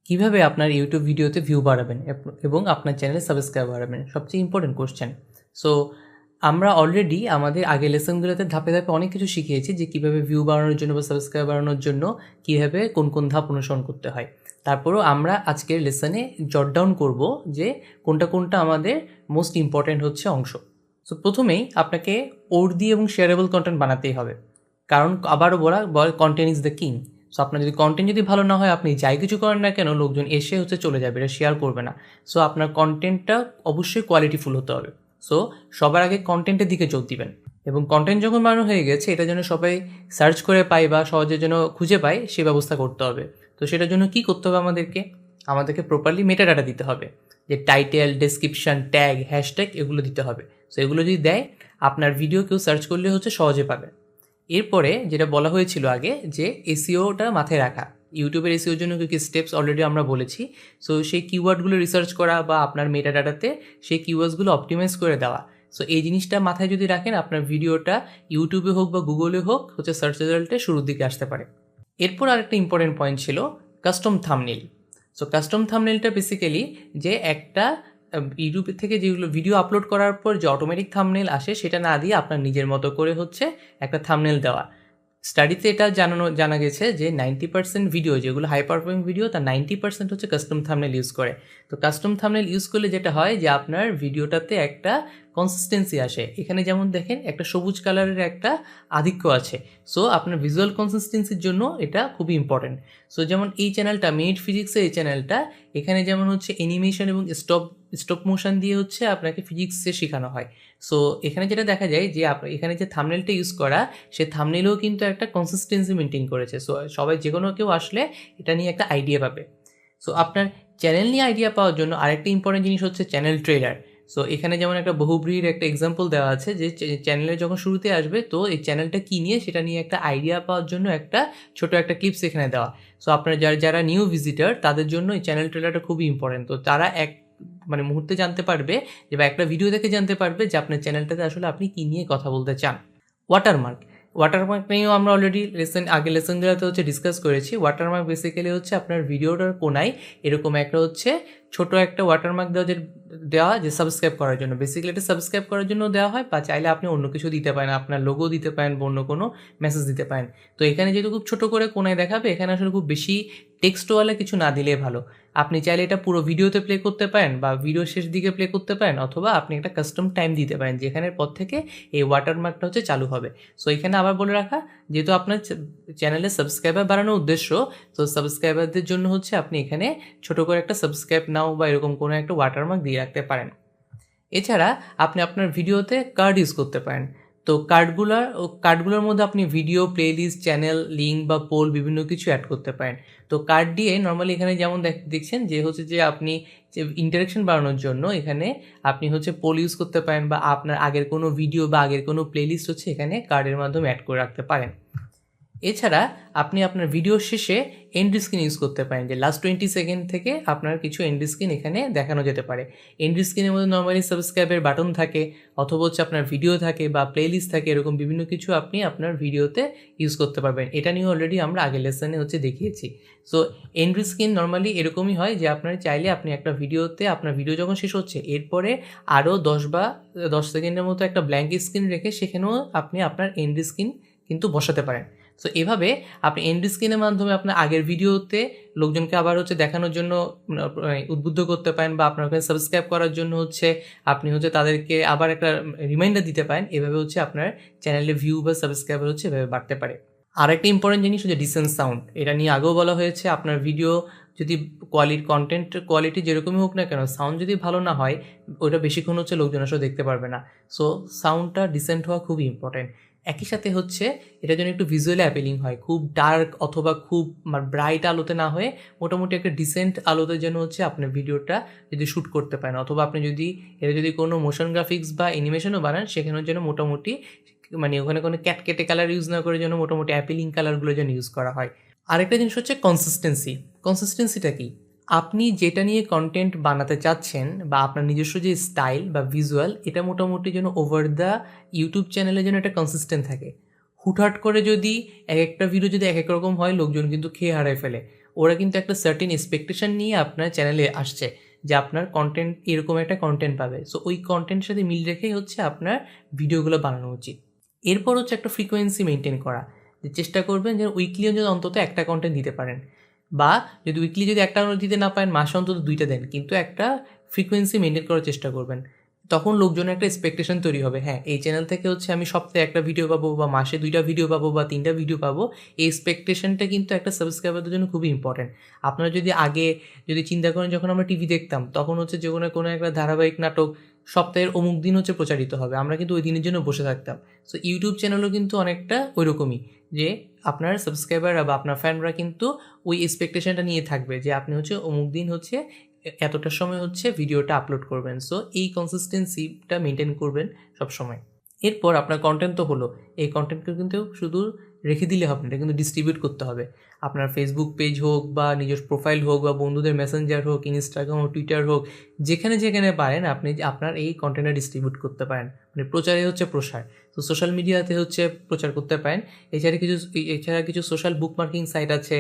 কিভাবে আপনার ইউটিউব ভিডিওতে ভিউ বাড়াবেন এবং আপনার চ্যানেলে সাবস্ক্রাইব বাড়াবেন, সবচেয়ে ইম্পর্টেন্ট কোশ্চেন। সো আমরা অলরেডি আমাদের আগের লেসনগুলোতে ধাপে ধাপে অনেক কিছু শিখিয়েছি যে কীভাবে ভিউ বাড়ানোর জন্য বা সাবস্ক্রাইব বাড়ানোর জন্য কীভাবে কোন কোন ধাপ অনুসরণ করতে হয়। তারপরেও আমরা আজকের লেসনে জট ডাউন করব যে কোনটা কোনটা আমাদের মোস্ট ইম্পর্ট্যান্ট হচ্ছে অংশ। সো প্রথমেই আপনাকে ওর্দি এবং শেয়ারেবল কন্টেন্ট বানাতেই হবে, কারণ আবারও বলা content is the king. So আপনার যদি কন্টেন্ট যদি ভালো না হয়, আপনি যাই কিছু করেন না কেন, লোকজন এসে চলে যাবে, এটা শেয়ার করবে না। সো আপনার কন্টেন্টটা অবশ্যই কোয়ালিটিফুল হতে হবে। সো সবার আগে কন্টেন্টের দিকে জোর দিবেন, এবং কন্টেন্ট যখন বানানো হয়ে গেছে এটা যেন সবাই সার্চ করে পায় বা সহজে যেন খুঁজে পায় সে ব্যবস্থা করতে হবে। তো সেটার জন্য কী করতে হবে, আমাদেরকে প্রপারলি মেটা ডাটা দিতে হবে, যে টাইটেল, ডেসক্রিপশন, ট্যাগ, হ্যাশট্যাগ এগুলো দিতে হবে। সো এগুলো যদি দেয়, আপনার ভিডিও কেউ সার্চ করলে সহজে পাবে। এরপরে যেটা বলা হয়েছিল আগে, যে এসইওটা মাথায় রাখা, ইউটিউবের এসইওর জন্য কী কী স্টেপস অলরেডি আমরা বলেছি। সো সেই কিওয়ার্ডগুলো রিসার্চ করা বা আপনার মেটা ডাটাতে সেই কিওয়ার্ডসগুলো অপটিমাইজ করে দেওয়া। সো এই জিনিসটা মাথায় যদি রাখেন, আপনার ভিডিওটা ইউটিউবে হোক বা গুগলে হোক সার্চ রেজাল্টে শুরুর দিকে আসতে পারে। এরপর আরেকটা ইম্পর্টেন্ট পয়েন্ট ছিল কাস্টম থাম্বনেল। সো কাস্টম থাম্বনেলটা বেসিক্যালি যে একটা ইউটিউব থেকে যেগুলো ভিডিও আপলোড করার পর যে অটোমেটিক থাম্বনেল আসে, সেটা না দিয়ে আপনার নিজের মতো করে একটা থাম্বনেল দেওয়া। স্টাডিতে এটা জানা গেছে যে 90% ভিডিও যেগুলো হাই পারফর্মিং ভিডিও, তার 90% কাস্টম থাম্বনেল ইউজ করে। তো কাস্টম থাম্বনেল ইউজ করলে যেটা হয় যে আপনার ভিডিওটাতে একটা কনসিস্টেন্সি আসে। এখানে যেমন দেখেন একটা সবুজ কালারের একটা আধিক্য আছে। সো আপনার ভিজুয়াল কনসিস্টেন্সির জন্য এটা খুবই ইম্পর্টেন্ট। সো যেমন এই চ্যানেলটা মিনিট ফিজিক্সের এই চ্যানেলটা, এখানে যেমন অ্যানিমেশন এবং স্টপ মোশন দিয়ে আপনাকে ফিজিক্সে শেখানো হয়। সো এখানে যেটা দেখা যায় যে এখানে যে থাম্বনেলটা ইউজ করা, সে থাম্বনেলেও কিন্তু একটা কনসিস্টেন্সি মেনটেন করেছে। সো সবাই যে কোনো কেউ আসলে এটা নিয়ে একটা আইডিয়া পাবে। সো আপনার চ্যানেল নিয়ে আইডিয়া পাওয়ার জন্য আরেকটা ইম্পর্টেন্ট জিনিস হচ্ছে চ্যানেল ট্রেলার। সো এখানে যেমন একটা বহুব্রীহির একটা এক্সাম্পল দেওয়া আছে যে চ্যানেলে যখন শুরুতে আসবে, তো এই চ্যানেলটা কী নিয়ে সেটা নিয়ে একটা আইডিয়া পাওয়ার জন্য একটা ছোট একটা ক্লিপস এখানে দেওয়া। সো আপনার যারা নিউ ভিজিটার তাদের জন্য এই চ্যানেল ট্রেলারটা খুবই ইম্পর্টেন্ট। তো তারা মুহূর্তে জানতে পারবে যে, বা একটা ভিডিও দেখে জানতে পারবে যে আপনার চ্যানেলটাতে আসলে আপনি কী নিয়ে কথা বলতে চান। ওয়াটারমার্ক নিয়েও আমরা অলরেডি আগের লেসনগুলোতে ডিসকাস করেছি। ওয়াটারমার্ক বেসিক্যালি আপনার ভিডিওটার কোনায় এরকম একটা ছোট একটা ওয়াটারমার্ক দেওয়া যে সাবস্ক্রাইব করার জন্য। বেসিক্যালি এটা সাবস্ক্রাইব করার জন্য দেওয়া হয়, বা চাইলে আপনি অন্য কিছু দিতে পারেন, আপনার লোগো দিতে পারেন বা অন্য কোনো মেসেজ দিতে পারেন। তো এখানে যেহেতু খুব ছোটো করে কোনায় দেখাবে, এখানে আসলে খুব বেশি টেক্সটওয়ালা কিছু না দিলে ভালো। আপনি চাইলে এটা পুরো ভিডিওতে প্লে করতে পারেন বা ভিডিও শেষ দিকে প্লে করতে পারেন, অথবা আপনি একটা কাস্টম টাইম দিতে পারেন যেখানের পর থেকে এই ওয়াটারমার্কটা চালু হবে। সো এখানে আবার বলে রাখা, যেহেতু আপনার চ্যানেলে সাবস্ক্রাইবার বাড়ানোর উদ্দেশ্য, তো সাবস্ক্রাইবারদের জন্য আপনি এখানে ছোটো করে একটা সাবস্ক্রাইব নাও বা এরকম কোনো একটা ওয়াটারমার্ক দিয়ে রাখতে পারেন। এছাড়া আপনি আপনার ভিডিওতে কার্ড ইউজ করতে পারেন। তো কার্ডগুলোর মধ্যে আপনি ভিডিও, প্লেলিস্ট, চ্যানেল, লিঙ্ক বা পোল বিভিন্ন কিছু অ্যাড করতে পারেন। তো কার্ড দিয়ে নর্মালি এখানে যেমন দেখছেন যে আপনি যে ইন্টারেকশন বাড়ানোর জন্য এখানে আপনি পোল ইউজ করতে পারেন, বা আপনার আগের কোনো ভিডিও বা আগের কোনো প্লেলিস্ট এখানে কার্ডের মাধ্যমে অ্যাড করে রাখতে পারেন। এছাড়া আপনি আপনার ভিডিও শেষে এন্ড স্ক্রিন ইউজ করতে পারেন, যে লাস্ট 20 সেকেন্ড থেকে আপনার কিছু এন্ড স্ক্রিন এখানে দেখানো যেতে পারে। এন্ড স্ক্রিনের মধ্যে নর্মালি সাবস্ক্রাইবের বাটন থাকে, অথবা আপনার ভিডিও থাকে বা প্লেলিস্ট থাকে, এরকম বিভিন্ন কিছু আপনি আপনার ভিডিওতে ইউজ করতে পারবেন। এটা নিয়ে অলরেডি আমরা আগের লেসনে দেখিয়েছি। সো এন্ড স্ক্রিন নর্মালি এরকমই হয় যে আপনার চাইলে আপনি একটা ভিডিওতে আপনার ভিডিও যখন শেষ হচ্ছে, এরপরে আরও 10 সেকেন্ডের মতো একটা ব্ল্যাঙ্ক স্ক্রিন রেখে সেখানেও আপনি আপনার এন্ড স্ক্রিন কিন্তু বসাতে পারেন। সো এভাবে আপনি এন্ড স্ক্রিনের মাধ্যমে আপনার আগের ভিডিওতে লোকজনকে আবার দেখানোর জন্য উদ্বুদ্ধ করতে পারেন, বা আপনার ওখানে সাবস্ক্রাইব করার জন্য আপনি তাদেরকে আবার একটা রিমাইন্ডার দিতে পারেন। এভাবে আপনার চ্যানেলে ভিউ বা সাবস্ক্রাইবার এভাবে বাড়তে পারে। আর একটা ইম্পর্টেন্ট জিনিস ডিসেন্ট সাউন্ড। এটা নিয়ে আগেও বলা হয়েছে, আপনার ভিডিও যদি কন্টেন্ট কোয়ালিটি যেরকমই হোক না কেন, সাউন্ড যদি ভালো না হয়, ওটা বেশিক্ষণ লোকজন দেখতে পারবে না। সো সাউন্ডটা ডিসেন্ট হওয়া খুবই ইম্পর্টেন্ট। একই সাথে এটা যেন একটু ভিজুয়ালি অ্যাপিলিং হয়, খুব ডার্ক অথবা খুব ব্রাইট আলোতে না হয়ে মোটামুটি একটা ডিসেন্ট আলোতে যেন আপনার ভিডিওটা যদি শ্যুট করতে পারেন, অথবা আপনি যদি কোনো মোশন গ্রাফিক্স বা অ্যানিমেশনও বানান, সেখানেও যেন মোটামুটি ওখানে কোনো ক্যাটকেটে কালার ইউজ না করে যেন মোটামুটি অ্যাপিলিং কালারগুলো যেন ইউজ করা হয়। আরেকটা জিনিস কনসিস্টেন্সিটা কি? আপনি যেটা নিয়ে কন্টেন্ট বানাতে চাচ্ছেন, বা আপনার নিজস্ব যে স্টাইল বা ভিজুয়াল, এটা মোটামুটি যেন ওভার দ্য ইউটিউব চ্যানেলে যেন এটা কনসিস্টেন্ট থাকে। হুটহাট করে যদি এক একটা ভিডিও যদি এক এক রকম হয়, লোকজন কিন্তু খেয়ে হারায় ফেলে। ওরা কিন্তু একটা সার্টেন এক্সপেকটেশন নিয়ে আপনার চ্যানেলে আসছে যে আপনার কন্টেন্ট এরকম একটা কন্টেন্ট পাবে। সো ওই কন্টেন্টের সাথে মিল রেখেই হচ্ছে আপনার ভিডিওগুলো বানানো উচিত। এরপর হচ্ছে একটা ফ্রিকোয়েন্সি মেনটেন করা, যে চেষ্টা করবেন যে উইকলি যদি অন্তত একটা কন্টেন্ট দিতে পারেন, বা যদি উইকলি যদি একটা দিতে না পারেন মাসে অন্তত 2টা দেন, কিন্তু একটা ফ্রিকোয়েন্সি মেনটেন করার চেষ্টা করবেন। তখন লোকজনের একটা এক্সপেকটেশন তৈরি হবে, হ্যাঁ এই চ্যানেল থেকে হচ্ছে আমি সপ্তাহে একটা ভিডিও পাবো, বা মাসে 2টা ভিডিও পাবো, বা 3টা ভিডিও পাবো। এই এক্সপেকটেশনটা কিন্তু একটা সাবস্ক্রাইবারদের জন্য খুবই ইম্পর্টেন্ট। আপনারা যদি আগে যদি চিন্তা করেন, যখন আমরা টিভি দেখতাম তখন হচ্ছে যে কোনো একটা ধারাবাহিক নাটক সপ্তাহের অমুক দিন হচ্ছে প্রচারিত হবে, আমরা কিন্তু ওই দিনের জন্য বসে থাকতাম। সো ইউটিউব চ্যানেলও কিন্তু অনেকটা ওই রকমই, যে আপনার সাবস্ক্রাইবাররা বা আপনার ফ্যানরা কিন্তু ওই এক্সপেকটেশনটা নিয়ে থাকবে যে আপনি হচ্ছে অমুক দিন হচ্ছে এতটার সময় হচ্ছে ভিডিওটা আপলোড করবেন। সো এই কনসিস্টেন্সিটা মেনটেন করবেন সবসময়। এরপর আপনার কন্টেন্ট তো হলো, এই কন্টেন্টকে কিন্তু শুধু রেখে দিলে হবে না, এটা কিন্তু ডিস্ট্রিবিউট করতে হবে। আপনার ফেসবুক পেজ হোক, বা নিজের প্রোফাইল হোক, বা বন্ধুদের মেসেঞ্জার হোক, ইনস্টাগ্রাম হোক, টুইটার হোক, যেখানে যেখানে পারেন আপনি আপনার এই কন্টেন্টটা ডিস্ট্রিবিউট করতে পারেন। মানে প্রচারে হচ্ছে প্রসার। তো সোশ্যাল মিডিয়াতে হচ্ছে প্রচার করতে পারেন। এছাড়া কিছু সোশ্যাল বুকমার্কিং সাইট আছে,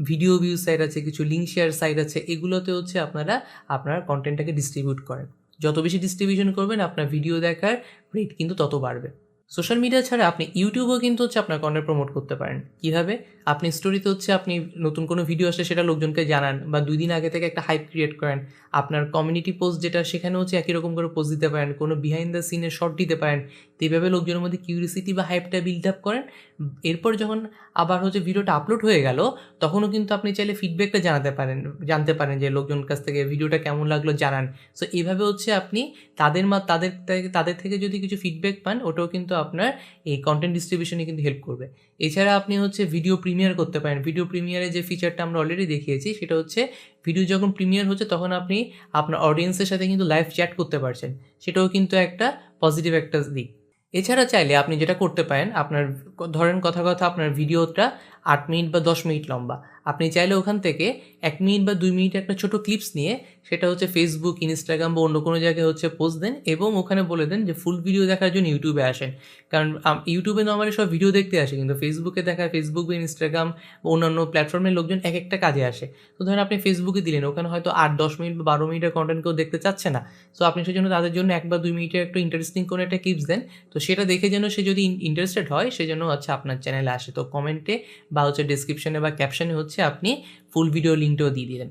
ভিডিও ভিউ সাইট আছে, কিছু লিঙ্ক শেয়ার সাইট আছে, এগুলোতে হচ্ছে আপনারা আপনার কন্টেন্টটাকে ডিস্ট্রিবিউট করেন। যত বেশি ডিস্ট্রিবিউশন করবেন আপনার ভিডিও দেখার রেট কিন্তু তত বাড়বে। সোশ্যাল মিডিয়া ছাড়া আপনি ইউটিউবেও কিন্তু হচ্ছে আপনার কন্টেন্ট প্রমোট করতে পারেন। কীভাবে? আপনি স্টোরিতে হচ্ছে আপনি নতুন কোনো ভিডিও আসলে সেটা লোকজনকে জানান, বা 2 দিন আগে থেকে একটা হাইপ ক্রিয়েট করেন। আপনার কমিউনিটি পোস্ট যেটা, সেখানে হচ্ছে একই রকম করে পোস্ট দিতে পারেন, কোনো বিহাইন্ড দ্য সিনের শর্ট দিতে পারেন। তো এইভাবে লোকজনের মধ্যে কিউরিসিটি বা হাইপটা বিল্ড আপ করেন। এরপর যখন আবার হচ্ছে ভিডিওটা আপলোড হয়ে গেল, তখনও কিন্তু আপনি চাইলে ফিডব্যাকটা জানতে পারেন যে লোকজনের কাছ থেকে ভিডিওটা কেমন লাগলো জানান। সো এইভাবে হচ্ছে আপনি তাদের থেকে যদি কিছু ফিডব্যাক পান, ওটাও কিন্তু আপনার এই কন্টেন্ট ডিস্ট্রিবিউশনে কিন্তু হেল্প করবে। এছাড়া আপনি হচ্ছে ভিডিও প্রিমিয়ার করতে পারেন। ভিডিও প্রিমিয়ারে যে ফিচারটা আমরা অলরেডি দেখিয়েছি, সেটা হচ্ছে ভিডিও যখন প্রিমিয়ার হচ্ছে তখন আপনি আপনার অডিয়েন্সের সাথে কিন্তু লাইভ চ্যাট করতে পারছেন। সেটাও কিন্তু একটা পজিটিভ একটা দিক। এছাড়া চাইলে আপনি যেটা করতে পারেন, আপনার ধরেন কথা আপনার ভিডিওটা 8 মিনিট বা 10 মিনিট লম্বা। আপনি চাইলে ওখান থেকে 1 মিনিট বা 2 মিনিট একটা ছোটো ক্লিপস নিয়ে সেটা হচ্ছে ফেসবুক, ইনস্টাগ্রাম বা অন্য কোনো জায়গায় হচ্ছে পোস্ট দেন, এবং ওখানে বলে দেন যে ফুল ভিডিও দেখার জন্য ইউটিউবে আসেন। কারণ ইউটিউবে নর্মালি সব ভিডিও দেখতে আসে, কিন্তু ফেসবুকে ফেসবুক বা ইনস্টাগ্রাম বা অন্যান্য প্ল্যাটফর্মের লোকজন এক একটা কাজে আসে। তো ধরেন আপনি ফেসবুকে দিলেন, ওখানে হয়তো 8-10 মিনিট বা 12 মিনিটের কন্টেন্ট কেউ দেখতে চাচ্ছে না। সো আপনি সেজন্য তাদের জন্য 1 বা 2 মিনিটের একটু ইন্টারেস্টিং কোনো একটা ক্লিপস দেন। তো সেটা দেখে যেন সে যদি ইন্টারেস্টেড হয়, সেজন্য হচ্ছে আপনার চ্যানেলে আসে। তো কমেন্টে বা হচ্ছে ডেসক্রিপশনে বা ক্যাপশনে হচ্ছে আপনি ফুল ভিডিও লিঙ্কটাও দিয়ে দিলেন।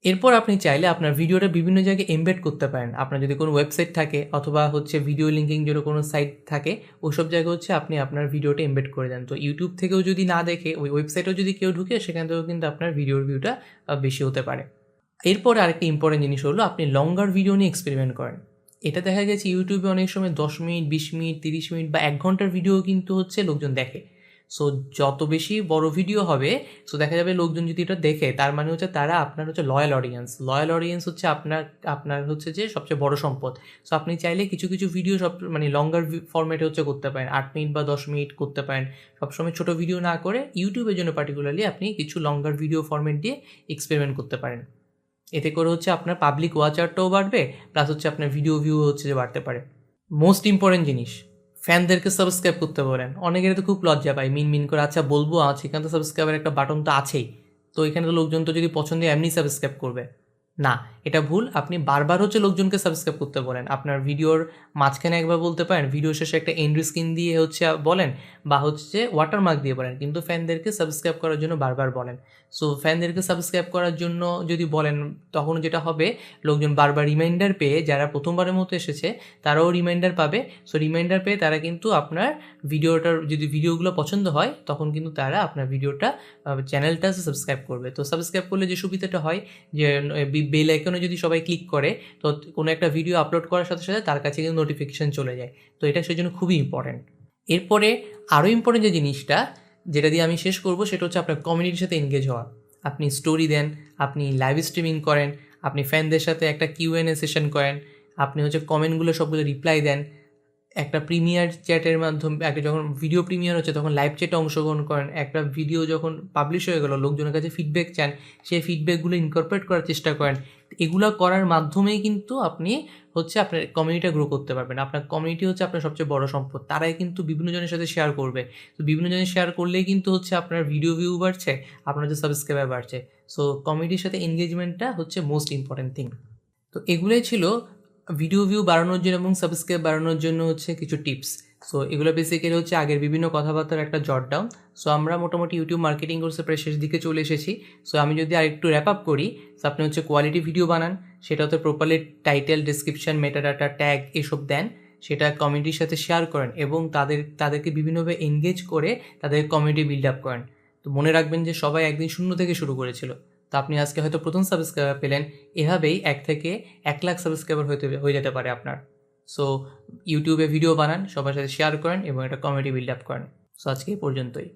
এরপর আপনি চাইলে আপনার ভিডিওটা বিভিন্ন জায়গায় এমবেড করতে পারেন। আপনার যদি কোনো ওয়েবসাইট থাকে, অথবা হচ্ছে ভিডিও লিঙ্কিং জন্য কোনো সাইট থাকে, ওইসব জায়গায় হচ্ছে আপনি আপনার ভিডিওটা এমবেড করে দেন। তো ইউটিউব থেকেও যদি না দেখে ওই ওয়েবসাইটেও যদি কেউ ঢুকে, সেখান থেকেও কিন্তু আপনার ভিডিওর ভিউটা বেশি হতে পারে। এরপরে আরেকটা ইম্পর্টেন্ট জিনিস হলো, আপনি লঙ্গার ভিডিও নিয়ে এক্সপেরিমেন্ট করেন। এটা দেখা গেছে ইউটিউবে অনেক সময় 10 মিনিট, 20 মিনিট, 30 মিনিট বা 1 ঘন্টার ভিডিও কিন্তু হচ্ছে লোকজন দেখে। সো যত বেশি বড় ভিডিও হবে, সো দেখা যাবে লোকজন যদি এটা দেখে, তার মানে হচ্ছে তারা আপনার হচ্ছে লয়াল অডিয়েন্স হচ্ছে আপনার হচ্ছে যে সবচেয়ে বড় সম্পদ। সো আপনি চাইলে কিছু কিছু ভিডিও মানে লঙ্গার ফরম্যাটে হচ্ছে করতে পারেন, 8 মিনিট বা 10 মিনিট করতে পারেন। সবসময় ছোটো ভিডিও না করে ইউটিউবের জন্য পার্টিকুলারলি আপনি কিছু লঙ্গার ভিডিও ফরম্যাট দিয়ে এক্সপেরিমেন্ট করতে পারেন। এতে করে হচ্ছে আপনার পাবলিক ওয়াচারটাও বাড়বে, প্লাস হচ্ছে আপনার ভিডিও ভিউ হচ্ছে যে বাড়তে পারে। মোস্ট ইম্পর্টেন্ট জিনিস, ফ্যানদেরকে সাবস্ক্রাইব করতে বলেন। অনেকের তো খুব লজ্জা পায়, মিন করে আচ্ছা বলবো, আছে এখানে তো সাবস্ক্রাইবের একটা বাটন তো আছেই, তো এখানে তো লোকজন তো যদি পছন্দ এমনি সাবস্ক্রাইব করবে। না, এটা ভুল। আপনি বারবার হচ্ছে লোকজনকে সাবস্ক্রাইব করতে বলেন। আপনার ভিডিওর মাঝখানে একবার বলতে পারেন, ভিডিও শেষে একটা এন্ড স্ক্রিন দিয়ে হচ্ছে বলেন, বা হচ্ছে ওয়াটারমার্ক দিয়ে বলেন, কিন্তু ফ্যানদেরকে সাবস্ক্রাইব করার জন্য বারবার বলেন। সো ফ্যানদেরকে সাবস্ক্রাইব করার জন্য যদি বলেন, তখন যেটা হবে, লোকজন বারবার রিমাইন্ডার পেয়ে, যারা প্রথমবারের মতো এসেছে তারাও রিমাইন্ডার পাবে। সো রিমাইন্ডার পেয়ে তারা কিন্তু আপনার ভিডিওটার, যদি ভিডিওগুলো পছন্দ হয়, তখন কিন্তু তারা আপনার ভিডিওটা চ্যানেলটা সাবস্ক্রাইব করবে। তো সাবস্ক্রাইব করলে যে সুবিধাটা হয়, যে বেল আইকনে যদি সবাই ক্লিক করে, তো কোনো একটা ভিডিও আপলোড করার সাথে সাথে তার কাছে কিন্তু নোটিফিকেশান চলে যায়। তো এটা সেজন্য খুবই ইম্পর্ট্যান্ট। এরপরে আরও ইম্পর্ট্যান্ট যে জিনিসটা, যেটা দিয়ে আমি শেষ করব, সেটা হচ্ছে আপনার কমিউনিটির সাথে এনগেজ হওয়া। আপনি স্টোরি দেন, আপনি লাইভ স্ট্রিমিং করেন, আপনি ফ্যানদের সাথে একটা Q&A সেশন করেন, আপনি হচ্ছে কমেন্টগুলো সবগুলো রিপ্লাই দেন। একটা প্রিমিয়ার চ্যাটের মাধ্যমে একটা যখন ভিডিও প্রিমিয়ার হচ্ছে তখন লাইভ চ্যাটে অংশগ্রহণ করেন, একটা ভিডিও যখন পাবলিশ হয়ে গেল লোকজনের কাছে ফিডব্যাক চান, সেই ফিডব্যাকগুলো ইনকর্পোরেট করার চেষ্টা করেন। এগুলো করার মাধ্যমেই কিন্তু আপনি হচ্ছে আপনার কমিউনিটিটা গ্রো করতে পারবেন। আপনার কমিউনিটি হচ্ছে আপনার সবচেয়ে বড় সম্পদ, তারাই কিন্তু বিভিন্ন জনের সাথে শেয়ার করবে। তো বিভিন্ন জনের শেয়ার করলেই কিন্তু হচ্ছে আপনার ভিডিও ভিউ বাড়ছে, আপনার হচ্ছে সাবস্ক্রাইবার বাড়ছে। সো কমিউনিটির সাথে এনগেজমেন্টটা হচ্ছে মোস্ট ইম্পর্টেন্ট থিং। তো এগুলোই ছিল ভিডিও ভিউ বাড়ানোর জন্য এবং সাবস্ক্রাইব বাড়ানোর জন্য হচ্ছে কিছু টিপস। সো এগুলো বেসিক্যালি হচ্ছে আগের বিভিন্ন কথাবার্তার একটা জট ডাউন। সো আমরা মোটামুটি ইউটিউব মার্কেটিং কোর্সের প্রায় শেষ দিকে চলে এসেছি। সো আমি যদি আরেকটু র্যাপ আপ করি, সো আপনি হচ্ছে কোয়ালিটি ভিডিও বানান, সেটা হচ্ছে properly title, description, metadata, tag এসব দেন, সেটা কমিউনিটির সাথে শেয়ার করেন এবং তাদেরকে বিভিন্নভাবে এনগেজ করে তাদের কমিউনিটি বিল্ড আপ করেন। তো মনে রাখবেন যে সবাই একদিন শূন্য থেকে শুরু করেছিল। তো আপনি আজকে হয়তো প্রথম সাবস্ক্রাইবার পেলেন, এভাবেই 1 থেকে 1 লাখ সাবস্ক্রাইবার হয়ে যেতে পারে আপনার। সো ইউটিউবে ভিডিও বানান, সবার সাথে শেয়ার করেন এবং একটা কমিউনিটি বিল্ড আপ করেন। সো আজকে এই পর্যন্তই।